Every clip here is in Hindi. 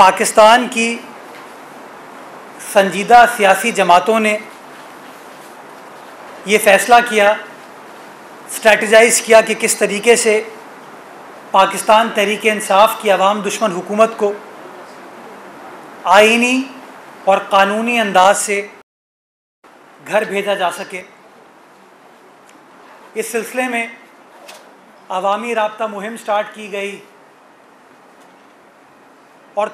पाकिस्तान की संजीदा सियासी जमातों ने ये फ़ैसला किया, स्ट्रेटजाइज़ किया कि किस तरीके से पाकिस्तान तहरीक इंसाफ की अवाम दुश्मन हुकूमत को आईनी और क़ानूनी अंदाज से घर भेजा जा सके। इस सिलसिले में अवामी राब्ता मुहिम स्टार्ट की गई और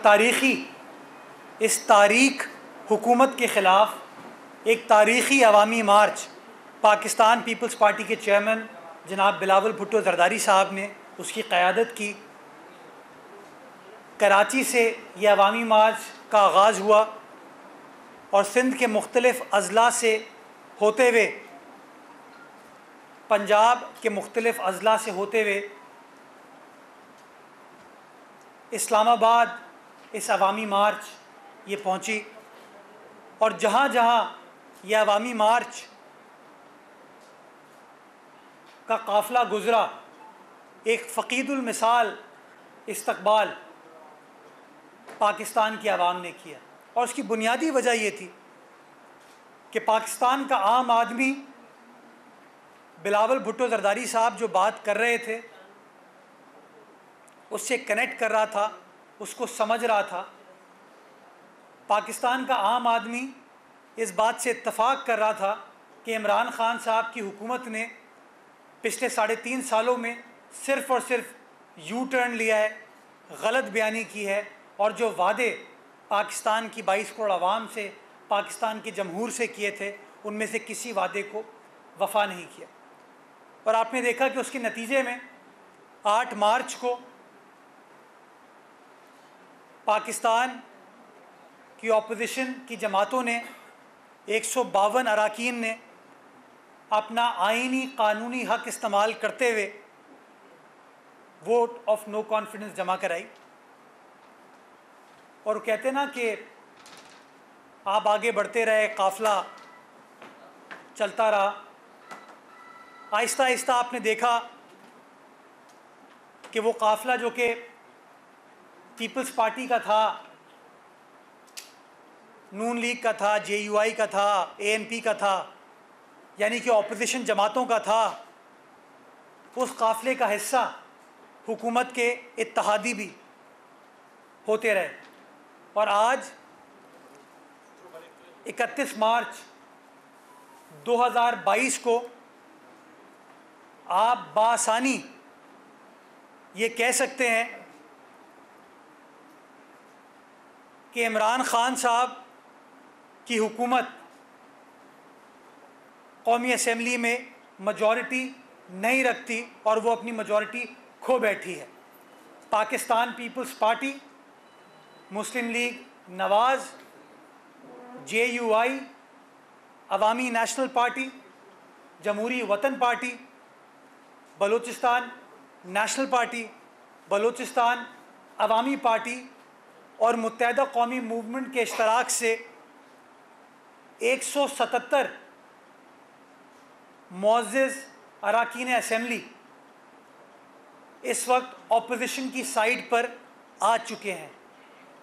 इस तारीख हुकूमत के ख़िलाफ़ एक तारीख़ी अवामी मार्च पाकिस्तान पीपल्स पार्टी के चेयरमैन जनाब बिलावल भुट्टो ज़रदारी साहब ने उसकी क़यादत की। कराची से यह अवामी मार्च का आगाज़ हुआ और सिंध के मुख्तलिफ़ अज़ला से होते हुए, पंजाब के मुख्तलिफ़ अज़ला से होते हुए इस्लामाबाद इस अवामी मार्च ये पहुँची और जहाँ जहाँ यह अवामी मार्च का काफ़िला गुज़रा, एक फ़क़ीदुल मिसाल इस्तक़बाल पाकिस्तान की आवाम ने किया। और उसकी बुनियादी वजह ये थी कि पाकिस्तान का आम आदमी बिलावल भुट्टो ज़रदारी साहब जो बात कर रहे थे उससे कनेक्ट कर रहा था, उसको समझ रहा था। पाकिस्तान का आम आदमी इस बात से इत्तफ़ाक़ कर रहा था कि इमरान ख़ान साहब की हुकूमत ने पिछले 3.5 सालों में सिर्फ़ और सिर्फ यू टर्न लिया है, गलत बयानी की है और जो वादे पाकिस्तान की 22 करोड़ आवाम से, पाकिस्तान के जमहूर से किए थे, उनमें से किसी वादे को वफ़ा नहीं किया। और आपने देखा कि उसके नतीजे में 8 मार्च को पाकिस्तान की अपोजिशन की जमातों ने 152 अरकान ने अपना आईनी कानूनी हक इस्तेमाल करते हुए वोट ऑफ नो कॉन्फिडेंस जमा कराई। और कहते ना कि आप आगे बढ़ते रहे, काफ़िला चलता रहा। आहिस्ता आहिस्ता आपने देखा कि वो काफ़िला जो कि पीपल्स पार्टी का था, नून लीग का था, JUI का था, ANP का था, यानी कि अपोजिशन जमातों का था, उस काफ़िले का हिस्सा हुकूमत के इत्तहादी भी होते रहे। और आज 31 मार्च 2022 को आप बासानी ये कह सकते हैं कि इमरान ख़ान साहब की हुकूमत कौमी असम्बली में मेजॉरिटी नहीं रखती और वो अपनी मेजॉरिटी खो बैठी है। Pakistan peoples party, Muslim league Nawaz, JUI, Awami national party, Jamhoori Watan party, Balochistan national party, Balochistan Awami party और मुत्तहदा कौमी मूवमेंट के इश्तराक से 177 मुअज़्ज़ज़ अरकान असम्बली इस वक्त अपोजिशन की साइड पर आ चुके हैं।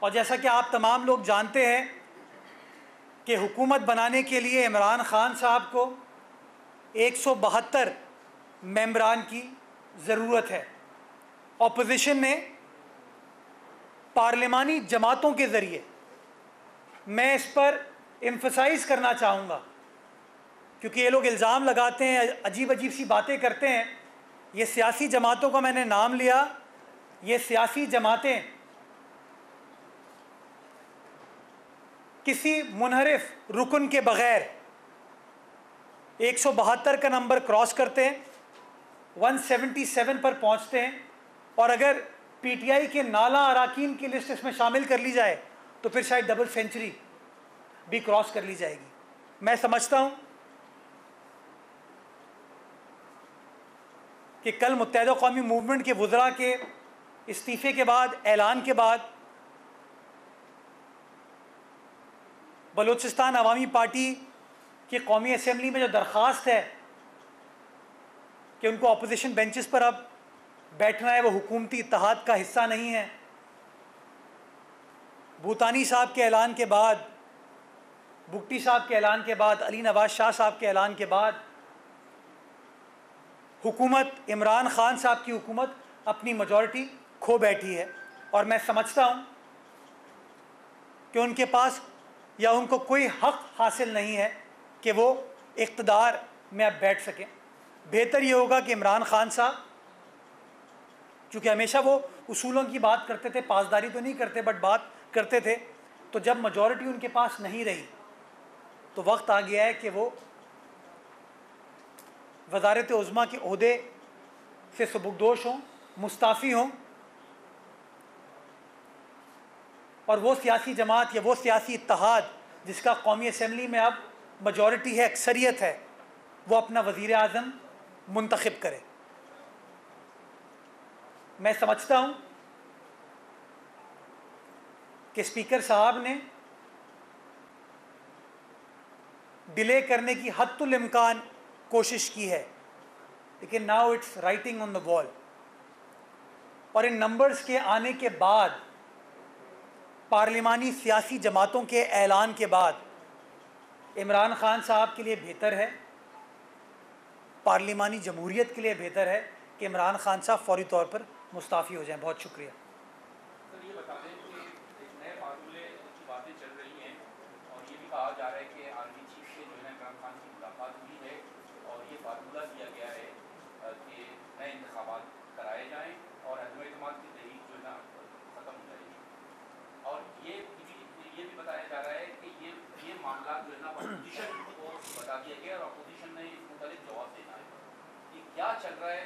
और जैसा कि आप तमाम लोग जानते हैं कि हुकूमत बनाने के लिए इमरान ख़ान साहब को 172 मेंबरान की ज़रूरत है। अपोजिशन ने पार्लिमानी जमातों के ज़रिए, मैं इस पर एम्फसाइज़ करना चाहूँगा क्योंकि ये लोग इल्ज़ाम लगाते हैं, अजीब अजीब सी बातें करते हैं। ये सियासी जमातों का मैंने नाम लिया, ये सियासी जमातें किसी मुनहरिफ रुकन के बग़ैर 172 का नंबर क्रॉस करते हैं, 177 पर पहुंचते हैं और अगर PTI के नाला अरकान की लिस्ट इसमें शामिल कर ली जाए तो फिर शायद डबल सेंचुरी भी क्रॉस कर ली जाएगी। मैं समझता हूं कि कल मुत्तहदा कौमी मूवमेंट के वुज़रा के इस्तीफ़े के बाद, ऐलान के बाद, बलूचिस्तान अवामी पार्टी की कौमी असम्बली में जो दरख्वास्त है कि उनको अपोजिशन बेंचेस पर अब बैठना है, वो हुकूमती इत्तेहाद का हिस्सा नहीं है, भूतानी साहब के ऐलान के बाद, भुट्टी साहब के ऐलान के बाद, अली नवाज शाह साहब के ऐलान के बाद हुकूमत, इमरान खान साहब की हुकूमत अपनी मेजॉरिटी खो बैठी है। और मैं समझता हूँ कि उनके पास या उनको कोई हक हासिल नहीं है कि वो इक़्तिदार में अब बैठ सकें। बेहतर ये होगा कि इमरान खान साहब, चूँकि हमेशा वो उसूलों की बात करते थे, पासदारी तो नहीं करते बट बात करते थे, तो जब मेजॉरिटी उनके पास नहीं रही तो वक्त आ गया है कि वो वज़ारत उज़्मा के ओहदे से सबुकदोश हों, मुस्ताफ़ी हों, और वो सियासी जमात या वो सियासी इत्तेहाद जिसका कौमी असम्बली में अब मेजॉरिटी है, अक्सरियत है, वो अपना वज़ीर आज़म मुंतखब करे। मैं समझता हूँ कि स्पीकर साहब ने डिले करने की हद्दुल इम्कान कोशिश की है, लेकिन now it's writing on the wall. और इन नंबर्स के आने के बाद, पार्लिमानी सियासी जमातों के ऐलान के बाद, इमरान खान साहब के लिए बेहतर है, पार्लिमानी जमहूरियत के लिए बेहतर है कि इमरान खान साहब फौरी तौर पर मुस्ताफ़ी हो जाएं। बहुत शुक्रिया। सर, ये बता दें कि एक नए फार्मूले की बातें चल रही हैं और ये भी कहा जा रहा है कि आर्मी चीफ से जो है इमरान खान की मुलाकात हुई है और ये फार्मूला दिया गया है कि नए इंतखाबात कराए जाएँ और अदम-ए-एतमाद की तहरीक जो है ना ख़त्म हो जाएगी। और ये भी बताया जा रहा है कि ये मामला जो है ना अपोजिशन को बता दिया गया और अपोजिशन ने इस मुतालिक जवाब देना है। ये क्या चल रहा है?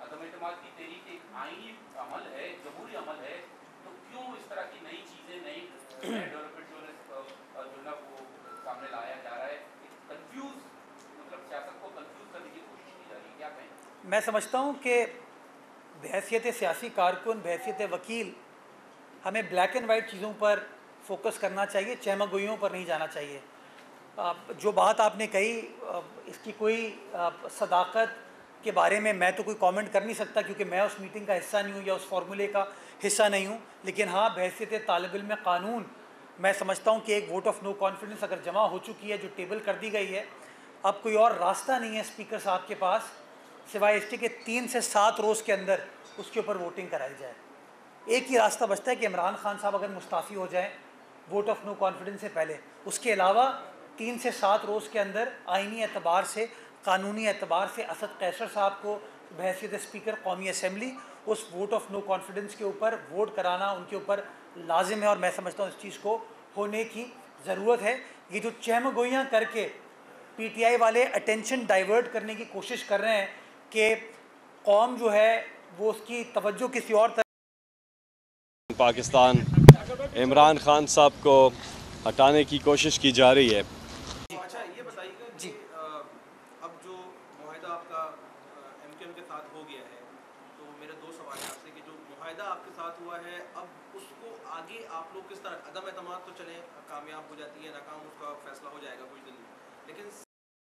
अदम-ए-एतमाद की तहरीक एक आईनी अमल है, जमहूरी अमल है, तो क्यों इस तरह की नई चीज़ें, नई डेवलपमेंट जो है ना वो सामने लाया जा रहा है? कंफ्यूज, मतलब सियासत को कंफ्यूज करने की कोशिश की जा रही है, क्या कहें? मैं समझता हूँ कि बहैसियत सियासी कारकुन, बहैसियत वकील, हमें ब्लैक एंड वाइट चीज़ों पर फोकस करना चाहिए, चहमगोइयों पर नहीं जाना चाहिए। जो बात आपने कही, इसकी कोई सदाकत के बारे में मैं तो कोई कमेंट कर नहीं सकता, क्योंकि मैं उस मीटिंग का हिस्सा नहीं हूँ या उस फार्मूले का हिस्सा नहीं हूँ। लेकिन हाँ, बहैसियत तालिब इल्म कानून मैं समझता हूँ कि एक वोट ऑफ नो कॉन्फिडेंस अगर जमा हो चुकी है, जो टेबल कर दी गई है, अब कोई और रास्ता नहीं है स्पीकर साहब के पास सिवाय इसके कि 3 से 7 रोज़ के अंदर उसके ऊपर वोटिंग कराई जाए। एक ही रास्ता बचता है कि इमरान खान साहब अगर मुस्ताफ़ी हो जाएँ वोट ऑफ नो कॉन्फिडेंस से पहले। उसके अलावा 3 से 7 रोज़ के अंदर आइनी एतबार से, कानूनी एतबार से असद कैसर साहब को बहैसियत स्पीकर कौमी असम्बली उस वोट ऑफ नो कॉन्फिडेंस के ऊपर वोट कराना उनके ऊपर लाजिम है। और मैं समझता हूँ इस चीज़ को होने की ज़रूरत है। ये जो चहमगोइयाँ करके PTI वाले अटेंशन डाइवर्ट करने की कोशिश कर रहे हैं कि कौम जो है वो उसकी तवज्जो किसी और तरफ, पाकिस्तान इमरान खान साहब को हटाने की कोशिश की जा रही है। अच्छा, ये बताइएगा कि अब जो मुआहिदा आपका MKM के साथ हो गया है, तो मेरे 2 सवाल हैं आपसे कि जो मुआहिदा आपके साथ हुआ है, अब उसको आगे आप लोग किस तरह, अदम एतमाद तो चले कामयाब हो जाती है, नाकाम उसका फैसला हो जाएगा कुछ दिन में, लेकिन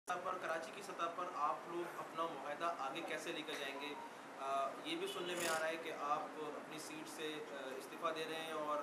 पर कराची की सतह पर आप लोग अपना मुआहिदा आगे कैसे लेकर जाएंगे? ये भी सुनने में आ रहा है कि आप अपनी सीट से इस्तीफ़ा दे रहे हैं और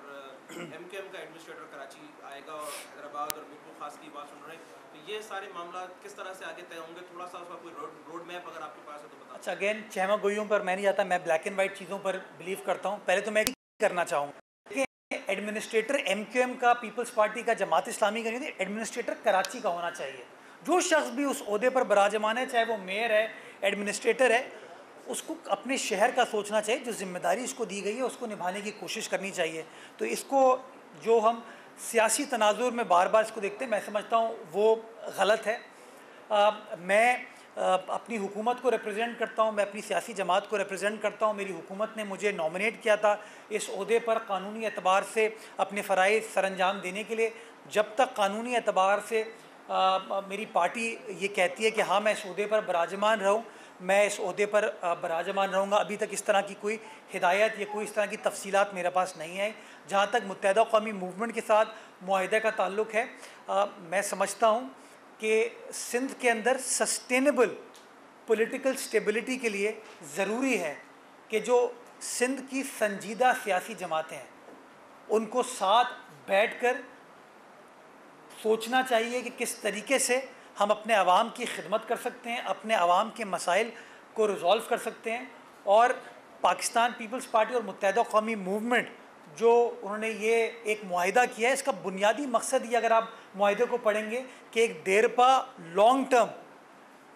MKM का एडमिनिस्ट्रेटर कराची आएगा और हैदराबाद और मीरपुर खास की बात सुन रहे हैं, तो ये सारे मामला किस तरह से आगे तय होंगे? थोड़ा सा उसका कोई रोड मैप अगर आपके पास है तो बताओ। अच्छा, अगेन चहमगोइयों पर मैं नहीं जाता, मैं ब्लैक एंड वाइट चीज़ों पर बिलीव करता हूँ। पहले तो मैं करना चाहूँगा कि एडमिनिस्ट्रेटर MKM का, पीपल्स पार्टी का, जमात इस्लामी का नहीं थी, एडमिनिस्ट्रेटर कराची का होना चाहिए। जो शख्स भी उस ओहदे पर बराजमान है, चाहे वो मेयर है, एडमिनिस्ट्रेटर है, उसको अपने शहर का सोचना चाहिए। जो जिम्मेदारी इसको दी गई है उसको निभाने की कोशिश करनी चाहिए। तो इसको जो हम सियासी तनाजुर में बार बार इसको देखते हैं, मैं समझता हूँ वो गलत है। मैं अपनी हुकूमत को रिप्रेजेंट करता हूँ, मैं अपनी सियासी जमात को रिप्रेजेंट करता हूँ। मेरी हुकूमत ने मुझे नॉमिनेट किया था इस ओहदे पर कानूनी एतबार से अपने फ़राइज़ सरअंजाम देने के लिए। जब तक कानूनी एतबार से मेरी पार्टी ये कहती है कि हाँ मैं इस ओहदे पर बराजमान रहूँ, मैं इस ओहदे पर बराजमान रहूँगा। अभी तक इस तरह की कोई हिदायत या कोई इस तरह की तफसीलात मेरे पास नहीं आई। जहाँ तक मुत्तहिदा कौमी मूवमेंट के साथ मुआहिदे का ताल्लुक़ है, मैं समझता हूँ कि सिंध के अंदर सस्टेनेबल पॉलिटिकल स्टेबिलिटी के लिए ज़रूरी है कि जो सिंध की संजीदा सियासी जमातें हैं उनको साथ बैठकर सोचना चाहिए कि किस तरीके से हम अपने आवाम की खिदमत कर सकते हैं, अपने आवाम के मसाइल को रिज़ॉल्व कर सकते हैं। और पाकिस्तान पीपल्स पार्टी और मुत्तहिदा कौमी मूवमेंट जो उन्होंने ये एक मुआहिदा किया है, इसका बुनियादी मकसद ये, अगर आप मुआहिदे को पढ़ेंगे, कि एक देरपा लॉन्ग टर्म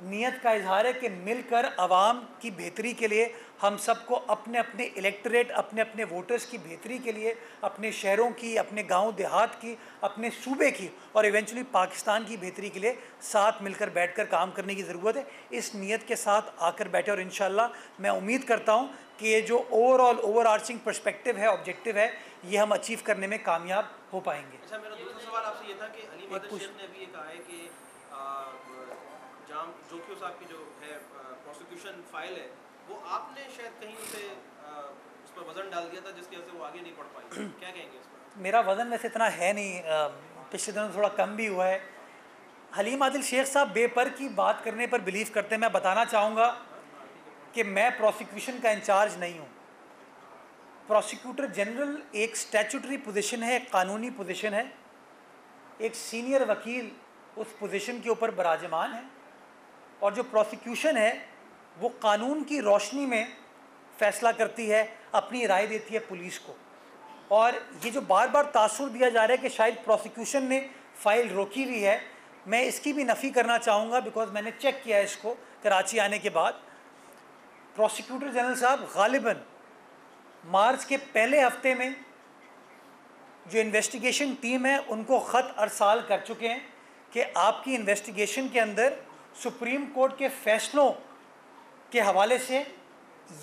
नीयत का इजहार है कि मिलकर आवाम की बेहतरी के लिए हम सबको अपने अपने इलेक्टरेट, अपने अपने वोटर्स की बेहतरी के लिए, अपने शहरों की, अपने गांव देहात की, अपने सूबे की और इवेंचुअली पाकिस्तान की बेहतरी के लिए साथ मिलकर बैठकर काम करने की ज़रूरत है। इस नीयत के साथ आकर बैठे और इंशाअल्लाह मैं उम्मीद करता हूँ कि ये जो ओवरऑल ओवर आर्चिंग पर्सपेक्टिव है, ऑब्जेक्टिव है, ये हम अचीव करने में कामयाब हो पाएंगे। अच्छा, मेरा दूसरा सवाल आपसे ये था कि अली मादर शेख ने अभी ये कहा है कि जाम जोखियो साहब की जो है प्रोसिक्यूशन फाइल है, वो आपने शायद कहीं उस पर वज़न डाल दिया था जिसकी वजह से वो आगे नहीं बढ़ पाई। क्या कहेंगे इस पर? मेरा वज़न वैसे इतना है नहीं, पिछले दिनों थोड़ा कम भी हुआ है। हलीम आदिल शेख साहब बेपर की बात करने पर बिलीव करते हैं। मैं बताना चाहूँगा कि मैं प्रोसिक्यूशन का इंचार्ज नहीं हूँ। प्रोसिक्यूटर जनरल एक स्टैचूटरी पोजीशन है, एक कानूनी पोजीशन है। एक सीनियर वकील उस पोजीशन के ऊपर बराजमान है और जो प्रोसिक्यूशन है वो कानून की रोशनी में फ़ैसला करती है, अपनी राय देती है पुलिस को। और ये जो बार बार तासुर दिया जा रहा है कि शायद प्रोसिक्यूशन ने फ़ाइल रोकी हुई है, मैं इसकी भी नफ़ी करना चाहूँगा, बिकॉज़ मैंने चेक किया है इसको कराची आने के बाद। प्रोसिक्यूटर जनरल साहब गालिबन मार्च के पहले हफ्ते में जो इन्वेस्टिगेशन टीम है उनको ख़त अरसाल कर चुके हैं कि आपकी इन्वेस्टिगेशन के अंदर सुप्रीम कोर्ट के फ़ैसलों के हवाले से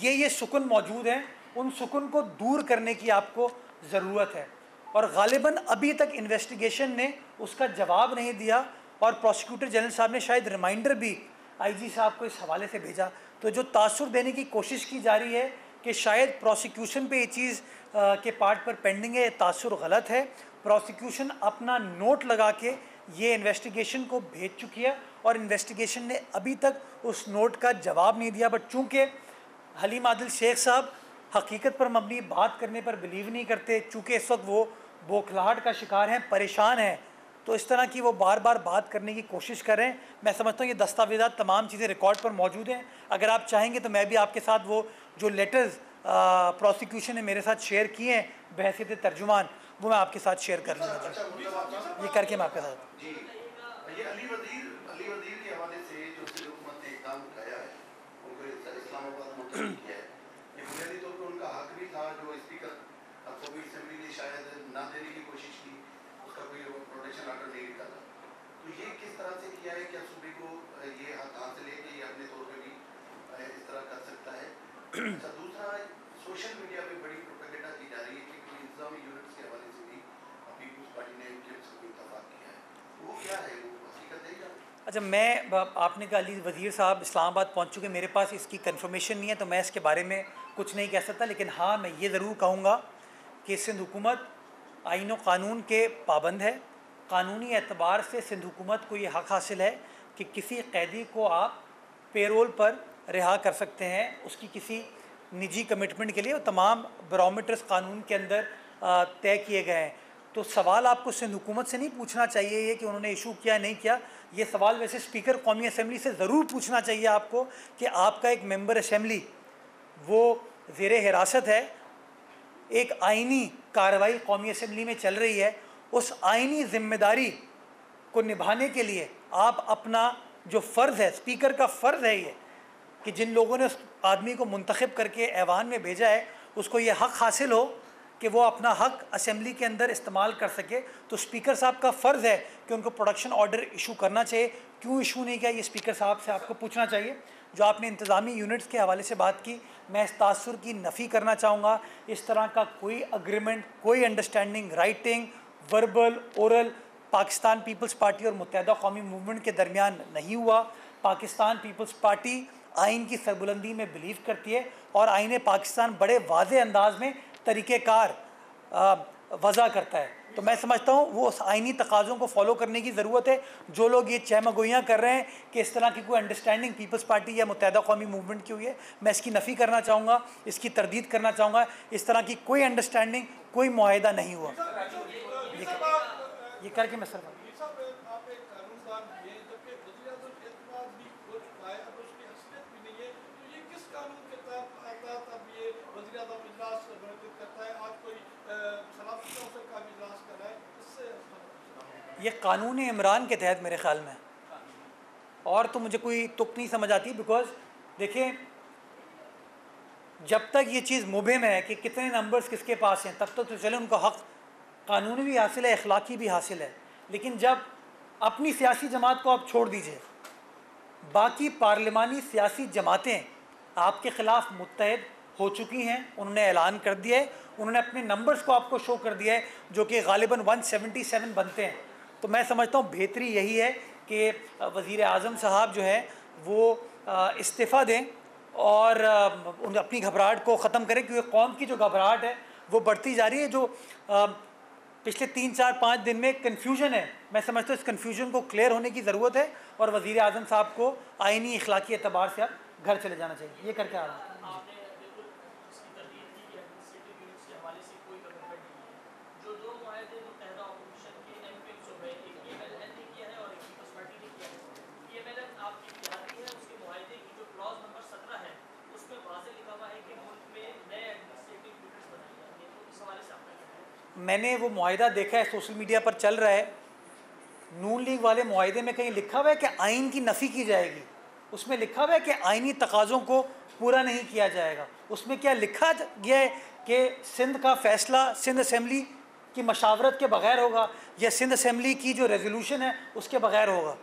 ये सुकून मौजूद हैं, उन सुकून को दूर करने की आपको ज़रूरत है। और गालिबन अभी तक इन्वेस्टिगेशन ने उसका जवाब नहीं दिया और प्रोसिक्यूटर जनरल साहब ने शायद रिमाइंडर भी आईजी साहब को इस हवाले से भेजा। तो जो तासुर देने की कोशिश की जा रही है कि शायद प्रोसिक्यूशन पे ये चीज़ के पार्ट पर पेंडिंग है, तासुर गलत है। प्रोसिक्यूशन अपना नोट लगा के ये इन्वेस्टिगेशन को भेज चुकी है और इन्वेस्टिगेशन ने अभी तक उस नोट का जवाब नहीं दिया। बट चूँकि हलीम आदिल शेख साहब हकीकत पर मबनी बात करने पर बिलीव नहीं करते, चूँकि इस वक्त वो बौखलाहट का शिकार हैं, परेशान हैं, तो इस तरह की वो बार बार बात करने की कोशिश कर रहे हैं। मैं समझता हूँ ये दस्तावेज़ात तमाम चीज़ें रिकॉर्ड पर मौजूद हैं। अगर आप चाहेंगे तो मैं भी आपके साथ वो जो लेटर्स प्रोसिक्यूशन ने मेरे साथ शेयर किए हैं बहैसियत तर्जुमान, वो मैं आपके साथ शेयर कर लूँगा। ये करके मैं आपके साथ जी, ये अली वज़ीर के हवाले से जो सिंध हुकूमत ने इक़दाम उठाया है, उनको इस्लामाबाद मुंतकिल किया है, ये बुनियादी तौर पर उनका हक भी था जो स्पीकर कौमी असम्बली ने शायद ना देने की कोशिश की, उसका कोई प्रोटेक्शन ऑर्डर नहीं निकाला। तो ये किस तरह से किया है, क्या सूबे को ये हक हासिल है कि ये अपने तौर पर भी इस तरह कर सकता है? अच्छा, दूसरा, सोशल मीडिया पे बड़ी प्रोपेगेंडा की जा रही है कि कोई इंतजामी यूनिट्स के हवाले से भी पीपल्स पार्टी ने इत्तफाक किया है, वो क्या है, वो हकीकत है क्या? अच्छा, आपने कहा अली वज़ीर साहब इस्लामाबाद पहुंच चुके, मेरे पास इसकी कंफर्मेशन नहीं है तो मैं इसके बारे में कुछ नहीं कह सकता। लेकिन हाँ, मैं ये ज़रूर कहूँगा कि सिंध हुकूमत आईन व कानून के पाबंद है। कानूनी एतबार से सिंध हुकूमत को ये हक़ हासिल है कि किसी कैदी को आप पेरोल पर रिहा कर सकते हैं, उसकी किसी निजी कमिटमेंट के लिए। और तमाम बैरोमीटर्स कानून के अंदर तय किए गए हैं। तो सवाल आपको सिंध हुकूमत से नहीं पूछना चाहिए ये कि उन्होंने इशू किया नहीं किया, ये सवाल वैसे स्पीकर कौमी असम्बली से ज़रूर पूछना चाहिए आपको कि आपका एक मेंबर असम्बली वो ज़ेर हिरासत है, एक आइनी कार्रवाई कौमी असम्बली में चल रही है, उस आइनी ज़िम्मेदारी को निभाने के लिए आप अपना जो फ़र्ज़ है, स्पीकर का फ़र्ज़ है ये कि जिन लोगों ने उस आदमी को मुंतखब करके ऐवान में भेजा है उसको ये हक़ हासिल हो कि वो अपना हक़ असम्बली के अंदर इस्तेमाल कर सके। तो स्पीकर साहब का फ़र्ज़ है कि उनको प्रोडक्शन ऑर्डर इशू करना चाहिए। क्यों इशू नहीं किया, ये स्पीकर साहब से आपको पूछना चाहिए। जो आपने इंतज़ामी यूनिट्स के हवाले से बात की, मैं इस तासुर की नफ़ी करना चाहूँगा। इस तरह का कोई अग्रीमेंट, कोई understanding writing, verbal, oral Pakistan peoples Party और मुत्तहिदा कौमी मूवमेंट के दरमियान नहीं हुआ। पाकिस्तान पीपल्स पार्टी आइन की सरबुलंदी में बिलीव करती है और आइन पाकिस्तान बड़े वाज़े अंदाज में तरीक़ेकार वज़ा करता है। तो मैं समझता हूँ वो उस आइनी तकाज़ों को फॉलो करने की ज़रूरत है। जो लोग ये चहमगोइयाँ कर रहे हैं कि इस तरह की कोई अंडरस्टैंडिंग पीपल्स पार्टी या मुत्तहिदा कौमी मूवमेंट की हुई है, मैं इसकी नफ़ी करना चाहूँगा, इसकी तरदीद करना चाहूँगा। इस तरह की कोई अंडरस्टैंडिंग, कोई मुआहिदा नहीं हुआ। ये करके मैं सर आप एक कानूनदान भी हैं, जबकि वज़ीर-ए-आज़म के एतमाद भी हो चुका है, अब उसकी हैसियत भी नहीं है, तो ये किस कानून के तहत अब ये वज़ीर-ए-आज़म इजलास मुनक़िद करता है? आज कोई सलामती कौंसिल का भी इजलास कर रहा है, इससे ये कानून इमरान के तहत मेरे ख़्याल में, और तो मुझे कोई तुक नहीं समझ आती। बिकॉज देखिए, जब तक ये चीज़ मुबहम है कि कितने नंबर्स किसके पास हैं, तब तक तो चले उनका हक़ कानूनी भी हासिल है, अखलाकी भी हासिल है। लेकिन जब अपनी सियासी जमात को आप छोड़ दीजिए, बाकी पार्लिमानी सियासी जमातें आपके ख़िलाफ़ मुत्तहद हो चुकी हैं, उन्होंने ऐलान कर दिया है, उन्होंने अपने नंबर्स को आपको शो कर दिया है, जो कि गालिबन 177 बनते हैं। तो मैं समझता हूँ बेहतरी यही है कि वज़ीर आज़म साहब जो है वो इस्तीफ़ा दें और उन अपनी घबराहट को ख़त्म करें, क्योंकि कौम की जो घबराहट है वो बढ़ती जा रही है। जो पिछले 3-4-5 दिन में कन्फ्यूजन है, मैं समझता हूँ इस कन्फ्यूजन को क्लियर होने की ज़रूरत है और वज़ीर आज़म साहब को आइनी इखलाकी एतबार से आप घर चले जाना चाहिए। ये करके आ रहा हूँ। मैंने वो मुआहिदा देखा है, सोशल मीडिया पर चल रहा है। नून लीग वाले मुआहिदे में कहीं लिखा हुआ है कि आइन की नफ़ी की जाएगी, उसमें लिखा हुआ है कि आइनी तकाज़ों को पूरा नहीं किया जाएगा। उसमें क्या लिखा गया है कि सिंध का फ़ैसला सिंध असम्बली की मशावरत के बग़ैर होगा या सिंध असम्बली की जो रेजोल्यूशन है उसके बग़ैर होगा?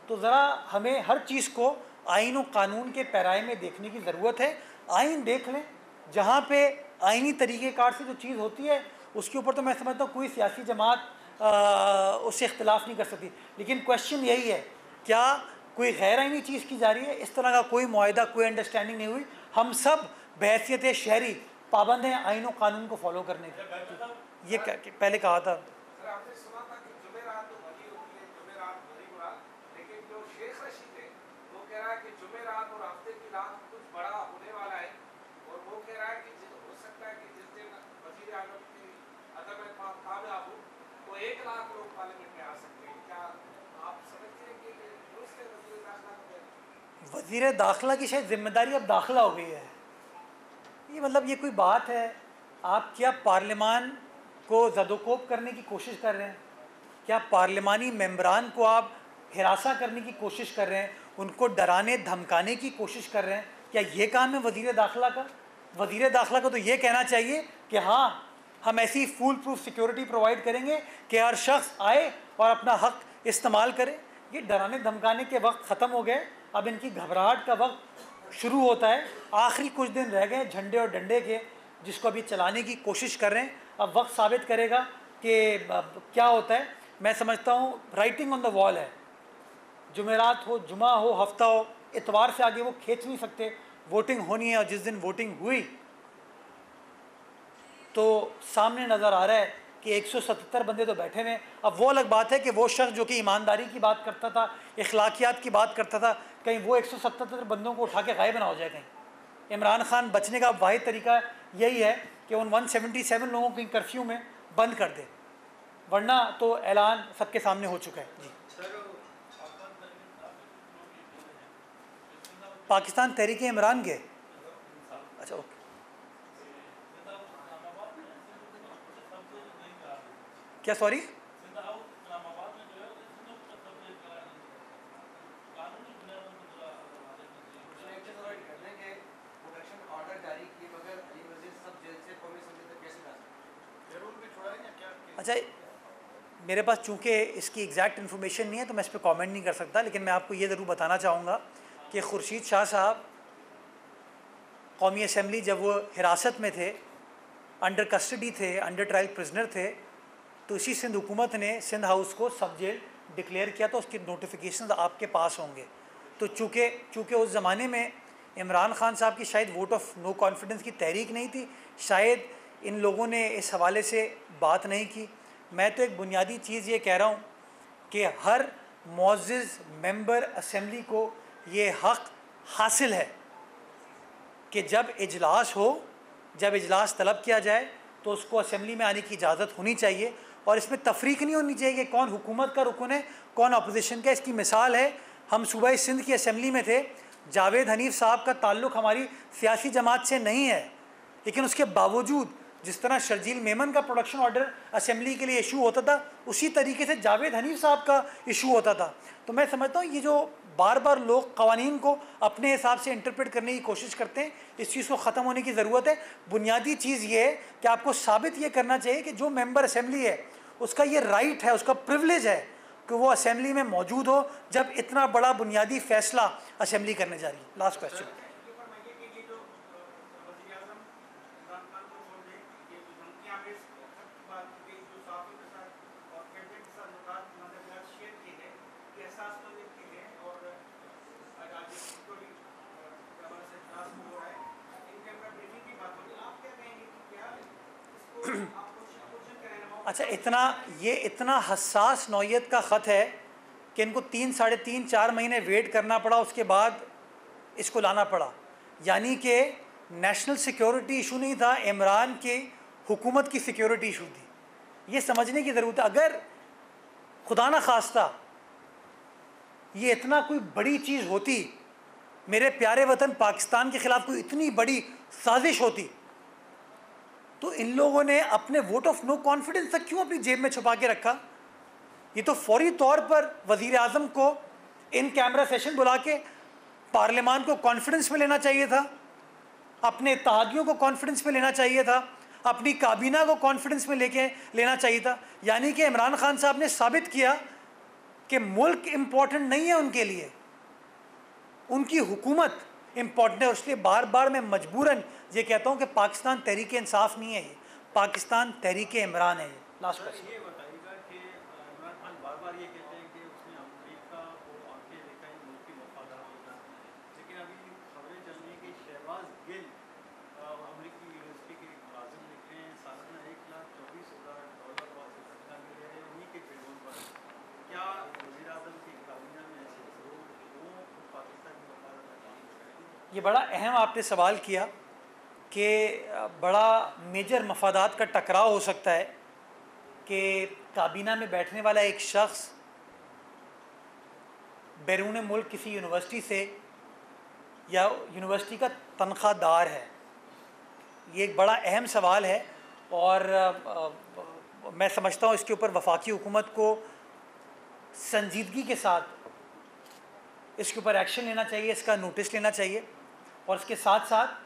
तो ज़रा हमें हर चीज़ को आइन और कानून के पैराए में देखने की ज़रूरत है। आइन देख लें, जहाँ पे आइनी तरीक़ेकार से जो चीज़ होती है उसके ऊपर तो मैं समझता हूँ कोई सियासी जमात उससे इख्तिलाफ़ नहीं कर सकती। लेकिन क्वेश्चन यही है, क्या कोई गैर आइनी चीज़ की जा रही है? इस तरह का कोई मुआहिदा, कोई अंडरस्टैंडिंग नहीं हुई। हम सब बहैसियत शहरी पाबंद हैं आइन और कानून को फॉलो करने की। ये पहले कहा था। वज़ीर दाखिला की शायद जिम्मेदारी अब दाखिला हो गई है। ये मतलब ये कोई बात है? आप क्या पार्लिमान को ज़दोकोब करने की कोशिश कर रहे हैं? क्या पार्लिमानी मेंबरान को आप हिरासा करने की कोशिश कर रहे हैं, उनको डराने धमकाने की कोशिश कर रहे हैं? क्या ये काम है वज़ीर दाखिला का? वज़ीर दाखिला को तो ये कहना चाहिए कि हाँ, हम ऐसी फूल प्रूफ सिक्योरिटी प्रोवाइड करेंगे कि हर शख्स आए और अपना हक़ इस्तेमाल करे। ये डराने धमकाने के वक्त ख़त्म हो गए, अब इनकी घबराहट का वक्त शुरू होता है। आखिरी कुछ दिन रह गए झंडे और डंडे के, जिसको अभी चलाने की कोशिश कर रहे हैं। अब वक्त साबित करेगा कि क्या होता है। मैं समझता हूँ राइटिंग ऑन द वॉल है। जुमेरात हो, जुमा हो, हफ्ता हो, इतवार से आगे वो खींच नहीं सकते। वोटिंग होनी है और जिस दिन वोटिंग हुई तो सामने नज़र आ रहा है कि 177 बंदे तो बैठे हुए। अब वो अलग बात है कि वो शख्स जो कि ईमानदारी की बात करता था, इखलाकियात की बात करता था, कहीं वो 177 बंदों को उठा के गायब ना हो जाए कहीं। इमरान खान बचने का वाहिद तरीका यही है कि उन 177 लोगों को कर्फ्यू में बंद कर दे, वरना तो ऐलान सबके सामने हो चुका है। जी, पाकिस्तान तहरीक इमरान के, अच्छा ओके। क्या सॉरी? अच्छा, मेरे पास चूँकि इसकी एग्जैक्ट इन्फॉर्मेशन नहीं है तो मैं इस पर कमेंट नहीं कर सकता, लेकिन मैं आपको ये ज़रूर बताना चाहूँगा कि खुर्शीद शाह साहब कौमी असम्बली जब वो हिरासत में थे, अंडर कस्टडी थे, अंडर ट्रायल प्रिजनर थे, तो इसी सिंध हुकूमत ने सिंध हाउस को सब जेल डिक्लेयर किया, तो उसके नोटिफिकेशन आपके पास होंगे। तो चूँकि उस ज़माने में इमरान खान साहब की शायद वोट ऑफ नो कॉन्फिडेंस की तहरीक नहीं थी, शायद इन लोगों ने इस हवाले से बात नहीं की। मैं तो एक बुनियादी चीज़ ये कह रहा हूँ कि हर मुअज़्ज़िज़ मेंबर असम्बली को ये हक़ हासिल है कि जब इजलास हो, जब इजलास तलब किया जाए तो उसको असम्बली में आने की इजाज़त होनी चाहिए। और इसमें तफरीक नहीं होनी चाहिए कि कौन हुकूमत का रुकन है, कौन अपोजिशन का। इसकी मिसाल है, हम सूबाई सिंध की असम्बली में थे, जावेद हनीफ साहब का ताल्लुक़ हमारी सियासी जमात से नहीं है, लेकिन उसके बावजूद जिस तरह शर्जील मेमन का प्रोडक्शन ऑर्डर असम्बली के लिए इशू होता था, उसी तरीके से जावेद हनीफ साहब का इशू होता था। तो मैं समझता हूँ ये जो बार बार लोग कवानीन को अपने हिसाब से इंटरप्रेट करने की कोशिश करते हैं, इस चीज़ को ख़त्म होने की ज़रूरत है। बुनियादी चीज़ ये है कि आपको साबित ये करना चाहिए कि जो मेंबर असम्बली है उसका ये राइट है, उसका प्रिविलेज है कि वो असम्बली में मौजूद हो जब इतना बड़ा बुनियादी फ़ैसला असम्बली करने जा रही है। Last question. अच्छा, इतना हसास नौयत का ख़त है कि इनको 3, साढ़े 3, 4 महीने वेट करना पड़ा, उसके बाद इसको लाना पड़ा। यानी कि नेशनल सिक्योरिटी इशू नहीं था, इमरान की हुकूमत की सिक्योरिटी इशू थी। ये समझने की ज़रूरत है। अगर खुदा न खास्ता ये इतना कोई बड़ी चीज़ होती, मेरे प्यारे वतन पाकिस्तान के ख़िलाफ़ कोई इतनी बड़ी साजिश होती, तो इन लोगों ने अपने वोट ऑफ नो कॉन्फिडेंस तक क्यों अपनी जेब में छुपा के रखा? ये तो फौरी तौर पर वज़ीर आज़म को इन कैमरा सेशन बुला के पार्लियामान को कॉन्फिडेंस में लेना चाहिए था, अपने इत्तेहादियों को कॉन्फिडेंस में लेना चाहिए था, अपनी काबीना को कॉन्फिडेंस में लेना चाहिए था। यानी कि इमरान खान साहब ने साबित किया कि मुल्क इम्पोर्टेंट नहीं है उनके लिए, उनकी हुकूमत इम्पोर्टेंट है। इसलिए बार बार मैं मजबूरन ये कहता हूँ कि पाकिस्तान तहरीक इंसाफ नहीं है, ये पाकिस्तान तहरीक इमरान है। Last question. ये बताइएगा कि इमरान खान बार बार ये कहते हैं कि उसने अमेरिका को आंखें दिखाई, मुल्क की वफादार होगा, लेकिन अभी खबरें चल रही हैं कि शहबाज गिल अमेरिकी यूनिवर्सिटी के मुलाजिम निकले हैं, सालाना $1,24,000 वास्ते तनख्वाह मिल रहे हैं उन्हीं के पेरोल पर। क्या वज़ीर आज़म की काबीना में ऐसे लोग पाकिस्तान की वफादार का काम करेंगे? ये बड़ा अहम आपने सवाल किया कि बड़ा मेजर मफादात का टकराव हो सकता है कि काबीना में बैठने वाला एक शख्स बैरून मुल्क किसी यूनिवर्सिटी से या यूनिवर्सिटी का तनख्वाहदार है। ये एक बड़ा अहम सवाल है और मैं समझता हूँ इसके ऊपर वफाकी हुकूमत को संजीदगी के साथ इसके ऊपर एक्शन लेना चाहिए, इसका नोटिस लेना चाहिए। और इसके साथ साथ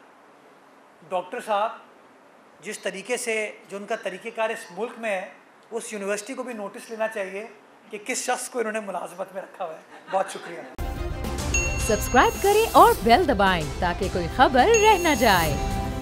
डॉक्टर साहब जिस तरीके से जो उनका तरीक़ेकार इस मुल्क में है, उस यूनिवर्सिटी को भी नोटिस लेना चाहिए कि किस शख्स को इन्होंने मुलाजमत में रखा हुआ है। बहुत शुक्रिया। सब्सक्राइब करें और बेल दबाएं ताकि कोई खबर रह न जाए।